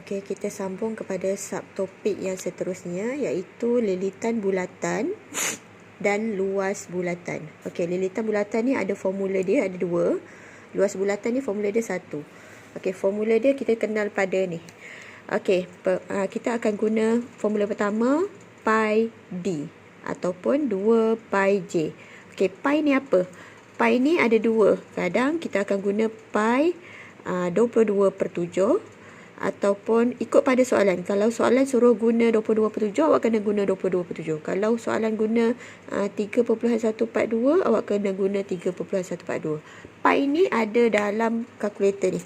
Okey, kita sambung kepada subtopik yang seterusnya, iaitu lilitan bulatan dan luas bulatan. Okey, lilitan bulatan ni ada formula dia, ada dua. Luas bulatan ni formula dia satu. Okey, formula dia kita kenal pada ni. Okey, kita akan guna formula pertama, pi d ataupun 2 pi j. Okey, pi ni apa? Pi ni ada dua. Kadang kita akan guna pi 22/7 ataupun ikut pada soalan. Kalau soalan suruh guna 22/7, awak kena guna 22/7. Kalau soalan guna 3.142, awak kena guna 3.142. Pi ni ada dalam kalkulator ni.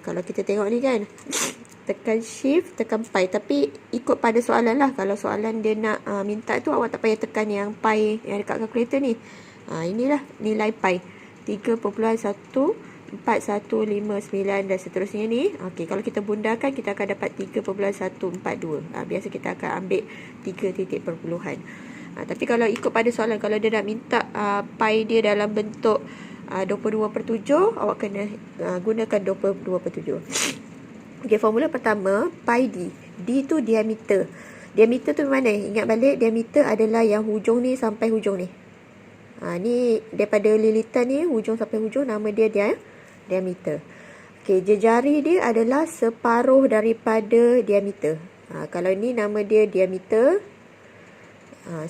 Kalau kita tengok ni kan, tekan shift, tekan pi. Tapi ikut pada soalan lah. Kalau soalan dia nak minta tu, awak tak payah tekan yang pi yang dekat kalkulator ni. Inilah nilai pi. 3.14159 dan seterusnya ni. Okey, kalau kita bundarkan, kita akan dapat 3.142. Biasa kita akan ambil 3 titik perpuluhan. Tapi kalau ikut pada soalan, kalau dia nak minta pi dia dalam bentuk 22/7, awak kena gunakan 22/7. Okey, formula pertama, pi d. D tu diameter. Diameter tu mana? Ingat balik, diameter adalah yang hujung ni sampai hujung ni. Ni daripada lilitan ni, hujung sampai hujung, nama dia diameter. Okey, jejari dia adalah separuh daripada diameter. Kalau ni nama dia diameter,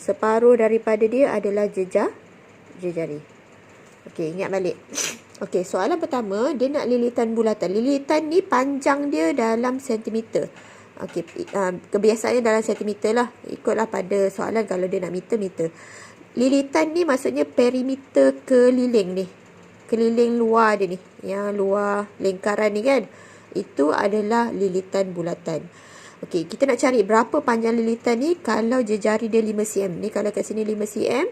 separuh daripada dia adalah jejari. Okey, ingat balik. Okey, soalan pertama, dia nak lilitan bulatan. Lilitan ni panjang dia dalam sentimeter. Okey, kebiasaannya dalam sentimeter lah. Ikutlah pada soalan, kalau dia nak meter. Lilitan ni maksudnya perimeter keliling ni. Keliling luar dia ni. Yang luar lingkaran ni kan. Itu adalah lilitan bulatan. Okey, kita nak cari berapa panjang lilitan ni kalau jejari dia 5 cm. Ni kalau kat sini 5 cm.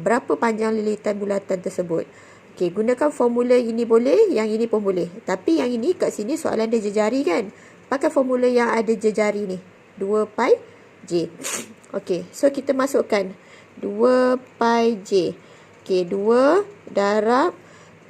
Berapa panjang lilitan bulatan tersebut. Okey, gunakan formula ini boleh, yang ini pun boleh. Tapi yang ini kat sini soalan dia jejari kan. Pakai formula yang ada jejari ni. 2 pi j. Okey, so kita masukkan 2 pi j. Okey, 2 darab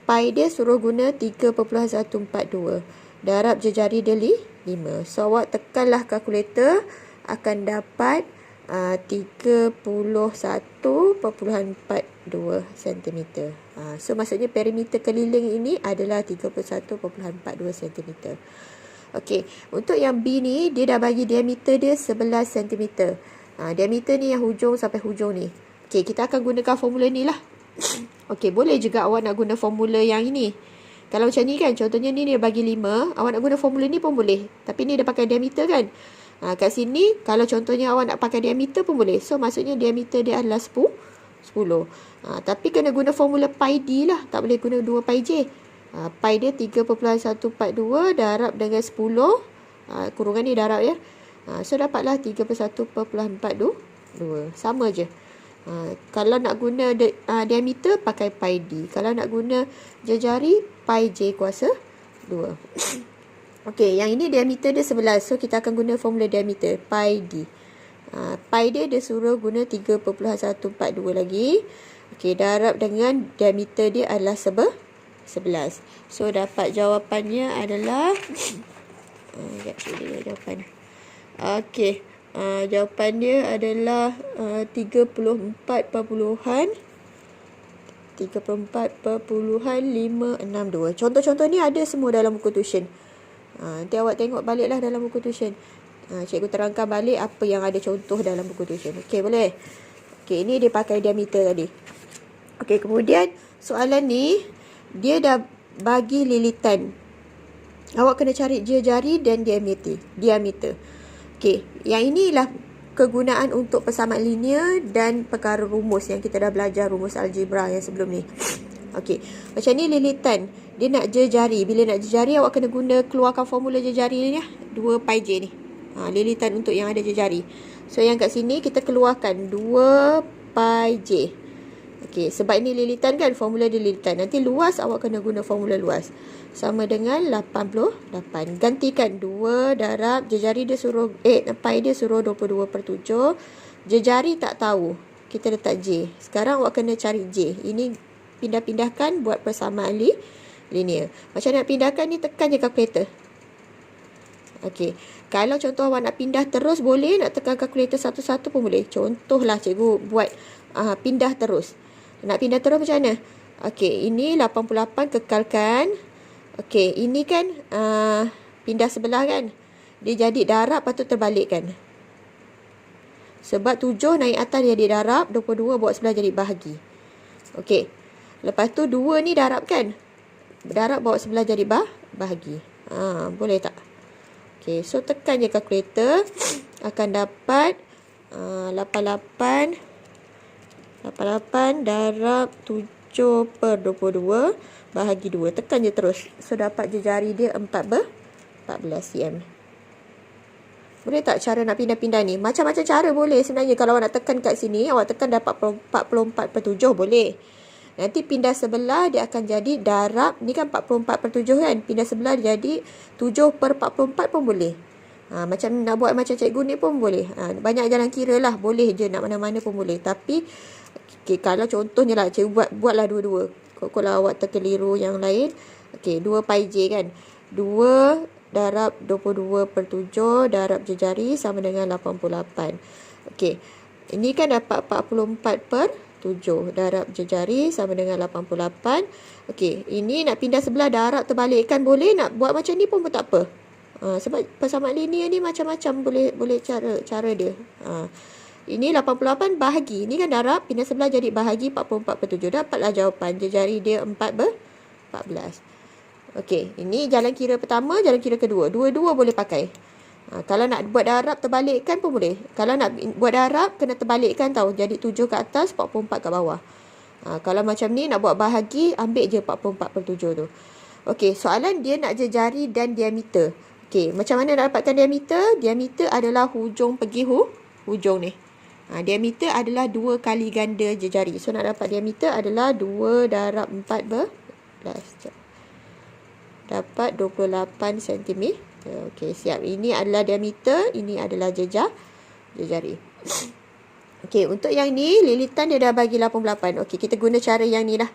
pi dia suruh guna 3.142. Darab jejari dia 5. So, awak tekanlah kalkulator, akan dapat 31.42 cm. So, maksudnya perimeter keliling ini adalah 31.42 cm. Okey, untuk yang B ni, dia dah bagi diameter dia 11 cm. Diameter ni yang hujung sampai hujung ni. Okey, kita akan gunakan formula ni lah. Okey, boleh juga awak nak guna formula yang ini. Kalau macam ni kan, contohnya ni dia bagi 5, awak nak guna formula ni pun boleh. Tapi ni dia pakai diameter kan. Kat sini, kalau contohnya awak nak pakai diameter pun boleh. So, maksudnya diameter dia adalah 10. Tapi kena guna formula pi d lah. Tak boleh guna 2 pi j. Pi dia 3.142 darab dengan 10. Kurungan ni darab ya. So, dapatlah 31.42. Sama je. Kalau nak guna diameter, pakai pi d. Kalau nak guna jejari, pi j kuasa 2. Okey, yang ini diameter dia 11. So, kita akan guna formula diameter, pi d. Pi dia suruh guna 3.142 lagi. Okey, darab dengan diameter dia adalah 11. So, dapat jawapannya adalah sekejap dulu jawapan. Okey, jawapan dia adalah 34.562. Contoh-contoh ni ada semua dalam buku tuition. Nanti awak tengok baliklah dalam buku tuition. Cikgu terangkan balik apa yang ada contoh dalam buku tuition. Okey, boleh? Okey, ini dia pakai diameter tadi. Okey, kemudian soalan ni dia dah bagi lilitan. Awak kena cari jejari dan diameter. Okey, yang inilah kegunaan untuk persamaan linear dan perkara rumus yang kita dah belajar, rumus algebra yang sebelum ni. Okey, macam ni lilitan. Dia nak jejari. Bila nak jejari, awak kena keluarkan formula jejari ni ya. 2 pi j ni. Lilitan untuk yang ada jejari. So, yang kat sini kita keluarkan 2 pi j. Okey, sebab ini lilitan kan, formula dia lilitan. Nanti luas, awak kena guna formula luas. Sama dengan 88. Gantikan 2 darab, jejari dia suruh, pi dia suruh 22/7. Jejari tak tahu. Kita letak j. Sekarang awak kena cari j. Ini pindah-pindahkan buat persamaan linear. Macam nak pindahkan ni, tekan je kalkulator. Okey. Kalau contoh awak nak pindah terus boleh, nak tekan kalkulator satu-satu pun boleh. Contohlah cikgu buat pindah terus. Nak pindah terus macam mana? Okey, ini 88 kekalkan. Okey, ini kan pindah sebelah kan. Dia jadi darab patut terbalikkan. Sebab 7 naik atas dia darab, 22 bawa sebelah jadi bahagi. Okey. Lepas tu 2 ni darab kan? Darab bawa sebelah jadi bahagi. Boleh tak? Okey, so tekan je kalkulator. Akan dapat 88 darab 7 per 22 bahagi 2. Tekan je terus. So dapat je jari dia 14 cm. Boleh tak cara nak pindah-pindah ni? Macam-macam cara boleh sebenarnya. Kalau awak nak tekan kat sini, awak tekan dapat 44 per 7 boleh. Nanti pindah sebelah dia akan jadi darab. Ni kan 44 per 7 kan. Pindah sebelah dia jadi 7 per 44 pun boleh. Macam nak buat macam cikgu ni pun boleh. Banyak jalan kira lah. Boleh je nak mana-mana pun boleh. Tapi kalau contohnya lah cikgu buatlah dua-dua. Kalau awak terkeliru yang lain. Okey, 2 pi j kan. 2 darab 22 per 7 darab jejari sama dengan 88. Okey. Ini kan dapat 44 per 7 darab jejari sama dengan 88. Okey. Ini nak pindah sebelah darab terbalikkan boleh. Nak buat macam ni pun tak apa. Sebab persamaan linear ni macam-macam boleh cara dia. Ini 88 bahagi. Ini kan darab. Pindah sebelah jadi bahagi 44 per 7. Dapatlah jawapan. Jejari dia 14. Okey, ini jalan kira pertama, jalan kira kedua. Dua-dua boleh pakai. Kalau nak buat darab terbalikkan pun boleh. Kalau nak buat darab kena terbalikkan tau. Jadi 7 ke atas, 44 ke bawah. Kalau macam ni nak buat bahagi, ambil je 44 per 7 tu. Okey, soalan dia nak jejari dan diameter. Okey, macam mana nak dapatkan diameter? Diameter adalah hujung pergi hujung ni. Diameter adalah 2 kali ganda jejari. So nak dapat diameter adalah 2 darab 14. Dapat 28 cm. Okey, siap. Ini adalah diameter, ini adalah jejari. Okey, untuk yang ni lilitan dia dah bagi 88. Okey, kita guna cara yang ni lah.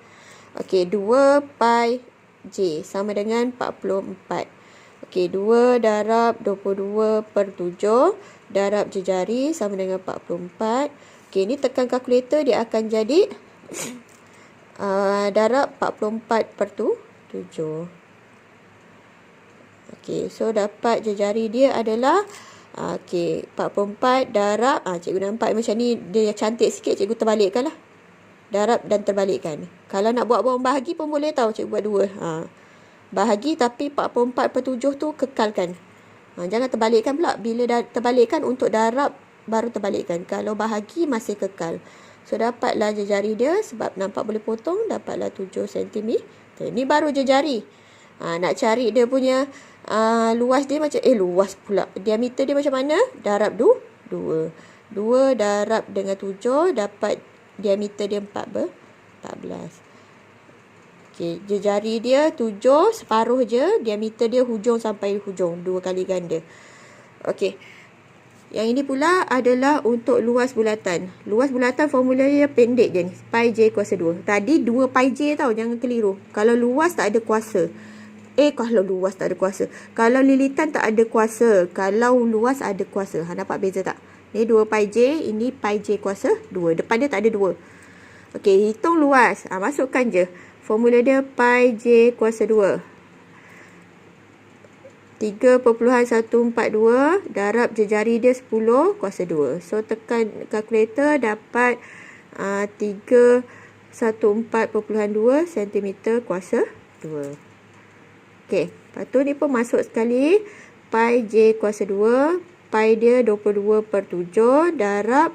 Okey, 2 pi j sama dengan 44. Okey, 2 darab 22 per 7 darab jejari sama dengan 44. Okey, ni tekan kalkulator dia akan jadi darab 44 per 7. Okey, so dapat jejari dia adalah 44 darab, cikgu nampak macam ni dia cantik sikit, cikgu terbalikkan lah. Darab dan terbalikkan. Kalau nak buat bahagi pun boleh tahu, cikgu buat dua. Bahagi tapi 44 per 7 tu kekalkan. Jangan terbalikkan pula. Bila dah terbalikkan untuk darab baru terbalikkan. Kalau bahagi masih kekal. So dapatlah jejari dia, sebab nampak boleh potong, dapatlah 7 cm. Ni baru jejari. Nak cari dia punya luas dia macam luas pula. Diameter dia macam mana? Darab 2. 2 darab dengan 7 dapat diameter dia 14. Okey, jejari dia 7 separuh je, diameter dia hujung sampai hujung, 2 kali ganda. Okey. Yang ini pula adalah untuk luas bulatan. Luas bulatan formula dia pendek je ni. Pi j kuasa 2. Tadi 2 pi j tau, jangan keliru. Kalau luas tak ada kuasa. Kalau luas tak ada kuasa. Kalau lilitan tak ada kuasa. Kalau luas ada kuasa. Nampak beza tak? Ni 2 pi j, ini pi j kuasa 2. Depan dia tak ada 2. Okey, hitung luas. Masukkan je. Formula dia pi j kuasa 2. 3.142 darab jejari dia 10 kuasa 2. So tekan kalkulator dapat 314.2 cm kuasa 2. Okey, lepas tu ni pun masuk sekali. Pi j kuasa 2. Pi dia 22 per 7 darab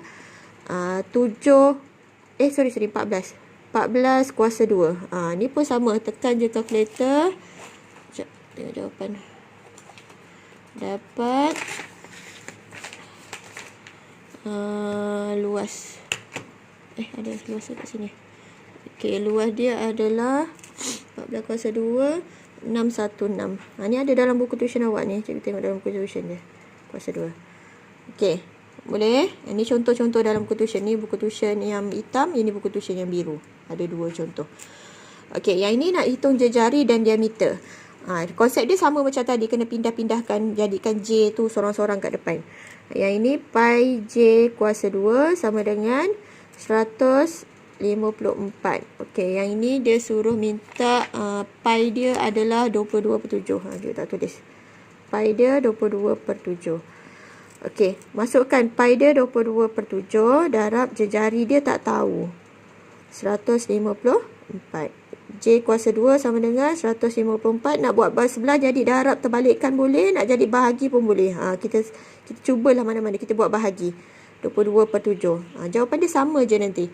14 kuasa 2. Ni pun sama. Tekan je kalkulator. Sekejap, tengok jawapan. Dapat luas. Ada luas kat sini. Okey, luas dia adalah 14 kuasa 2. 616. Ni ada dalam buku tuition awak ni. Cikgu tengok dalam buku tuition dia. Kuasa 2. Okey. Boleh? Ini contoh-contoh dalam buku tuition. Ni buku tuition yang hitam. Ini buku tuition yang biru. Ada 2 contoh. Okey. Yang ini nak hitung jejari dan diameter. Konsep dia sama macam tadi, kena pindah-pindahkan, jadikan J tu sorang-sorang kat depan. Yang ini pi J kuasa 2 sama dengan 154. Okey, yang ini dia suruh minta pi dia adalah 22/7. Dia tak tulis. Pi dia 22/7. Okey, masukkan pi dia 22/7, darab jejari dia tak tahu. 154. J kuasa 2 sama dengan 154. Nak buat bahagian sebelah jadi darab terbalikkan boleh, nak jadi bahagi pun boleh. Kita cubalah mana-mana kita buat bahagi. 22/7. Jawapan dia sama je nanti.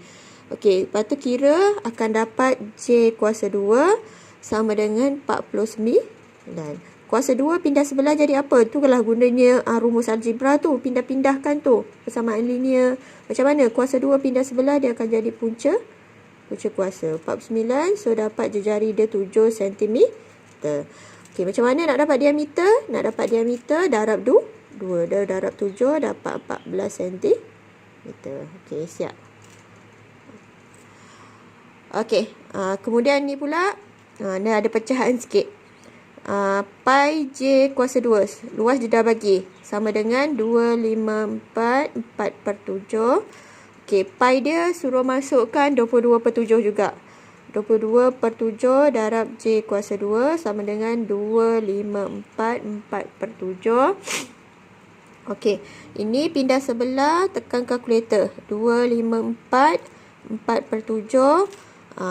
Okey, lepas tu kira akan dapat J kuasa 2 sama dengan 49. Kuasa 2 pindah sebelah jadi apa? Tu kalau gunanya rumus algebra tu, pindah-pindahkan tu. Persamaan linear. Macam mana? Kuasa 2 pindah sebelah dia akan jadi punca kuasa 49. So dapat jejari dia 7 cm. Okey, macam mana nak dapat diameter? Nak dapat diameter darab 2. Dia darab 7 dapat 14 cm. Okey, siap. Okey, kemudian ni pula ni ada pecahan sikit. Pi J kuasa 2. Luas dia dah bagi sama dengan 254/7. Okey, pi dia suruh masukkan 22/7 juga. 22/7 darab J kuasa 2 sama dengan 254/4/7. Okey, ini pindah sebelah, tekan kalkulator. 254/4/7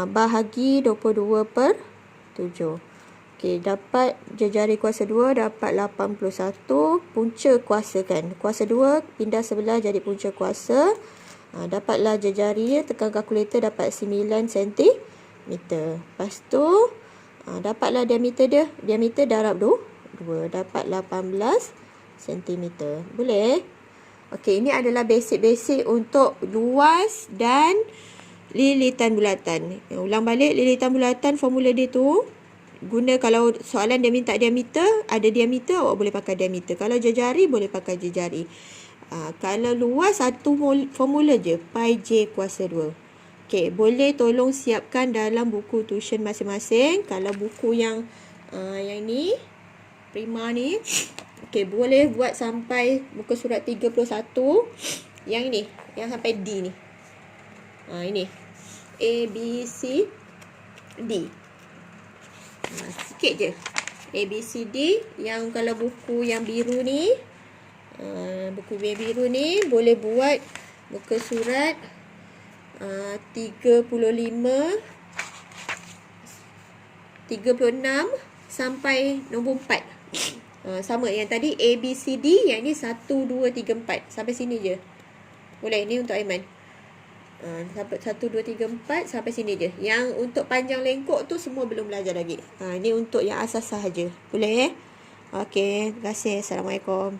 bahagi 22/7. Okey, dapat jejari kuasa 2 dapat 81. Punca kuasa kan. Kuasa 2 pindah sebelah jadi punca kuasa. Dapatlah jejari dia, tekan kalkulator dapat 9 cm. Lepas tu dapatlah diameter dia. Diameter darab 2 dapat 18 cm. Boleh? Okey, ini adalah basic-basic untuk luas dan lilitan bulatan. Ulang balik, lilitan bulatan formula dia tu guna, kalau soalan dia minta diameter, ada diameter awak boleh pakai diameter. Kalau jejari boleh pakai jejari. Kalau luas satu formula je, pi J kuasa 2. Okey, boleh tolong siapkan dalam buku tuition masing-masing. Kalau buku yang ni, Prima ni, okey, boleh buat sampai muka surat 31. Yang ni, yang sampai D ni. Ini A, B, C, D. Sikit je A, B, C, D. Yang kalau buku yang biru ni, buku biru ni boleh buat muka surat 35, 36 sampai nombor 4. Sama yang tadi A, B, C, D. Yang ni 1, 2, 3, 4. Sampai sini je. Boleh, ni untuk Aiman. Sampai 1, 2, 3, 4 sampai sini je. Yang untuk panjang lengkok tu semua belum belajar lagi. Ni untuk yang asas sahaja. Boleh? Okey, terima kasih. Assalamualaikum.